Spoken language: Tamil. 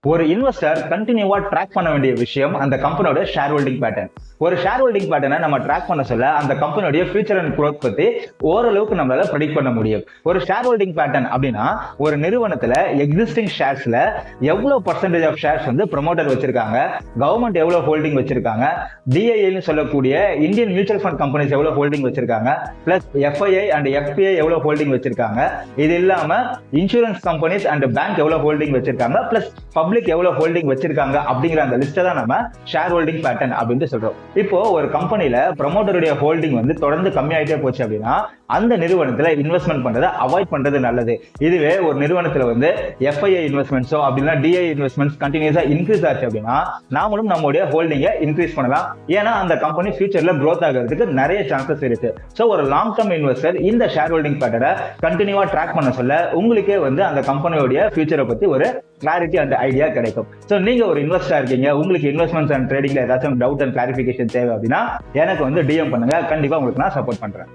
ஒரு இன்வெஸ்டர் கண்டினியூவா ட்ராக் பண்ண வேண்டிய விஷயம் அந்த கம்பெனியோட ஷேர் ஹோல்டிங் பேட்டர்ன். ஒரு ஷேர் ஹோல்டிங் பேட்டர்னை நம்ம ட்ராக் பண்ண சொல்ல அந்த கம்பெனியோட ஃபியூச்சர் அண்ட் குரோத் பத்தி ஓரளவுக்கு நம்மளால ப்ரெடிக்ட் பண்ண முடியும். ஒரு ஷேர் ஹோல்டிங் பேட்டர்ன் அப்படின்னா ஒரு நிறுவனத்துல எக்ஸிஸ்டிங் ஷேர்ஸ்ல எவ்வளவு பர்சன்டேஜ் ஆஃப் ஷேர்ஸ் வந்து ப்ரொமோட்டர் வச்சிருக்காங்க, கவர்மெண்ட் எவ்வளவு ஹோல்டிங் வச்சிருக்காங்க, டிஐஏன்னு சொல்லக்கூடிய இந்தியன் மியூச்சுவல் ஃபண்ட் கம்பெனிஸ் எவ்வளவு ஹோல்டிங் வச்சிருக்காங்க, பிளஸ் எஃப்ஐஐ அண்ட் எஃபிஐ எவ்வளவு ஹோல்டிங் வச்சிருக்காங்க, இது இல்லாம இன்சூரன்ஸ் கம்பெனிஸ் அண்ட் பேங்க் எவ்வளவு ஹோல்டிங் வச்சிருக்காங்க, பிளஸ் பப்ளிக் எவ்வளவு ஹோல்டிங் வச்சிருக்காங்க அப்படிங்கிற அந்த லிஸ்ட்டை தான் நம்ம ஷேர் ஹோல்டிங் பேட்டர்ன் அப்படின்னு சொல்றோம். இப்போ ஒரு கம்பெனில ப்ரமோட்டருடைய ஹோல்டிங் வந்து தொடர்ந்து கம்மியாயிட்டே போச்சு அப்படின்னா அந்த நிறுவனத்துல இன்வெஸ்ட்மெண்ட் பண்றதை அவாய்ட் பண்றது நல்லது. இதுவே ஒரு நிறுவனத்துல வந்து எஃப்ஐஐ இன்வெஸ்ட்மெண்ட்ஸோ அப்படின்னா டிஐ இன்வெஸ்ட்மெண்ட்ஸ் கண்டினியூஸா இன்க்ரீஸ் ஆச்சு அப்படின்னா நாமளும் நம்மளுடைய ஹோல்டிங்கை இன்க்ரீஸ் பண்ணலாம். ஏன்னா அந்த கம்பெனி ஃபியூச்சர்ல க்ரோத் ஆகிறதுக்கு நிறைய சான்சஸ் இருக்கு. ஸோ ஒரு லாங் டர்ம் இன்வெஸ்டர் இந்த ஷேர் ஹோல்டிங் பேட்டர்னை கண்டினியூவா ட்ராக் பண்ண சொல்ல உங்களுக்கே வந்து அந்த கம்பெனியோட ஃபியூச்சரை பத்தி ஒரு கிளாரிட்டி அண்ட் ஐடியா கிடைக்கும். ஸோ நீங்க ஒரு இன்வெஸ்டரா இருக்கீங்க, உங்களுக்கு இன்வெஸ்ட்மெண்ட்ஸ் அண்ட் ட்ரேடிங்ல ஏதாச்சும் டவுட் அண்ட் கிளாரிஃபிகேஷன் தேவை அப்படின்னா எனக்கு வந்து டிஎம் பண்ணுங்க, கண்டிப்பா உங்களுக்கு நான் சப்போர்ட் பண்றேன்.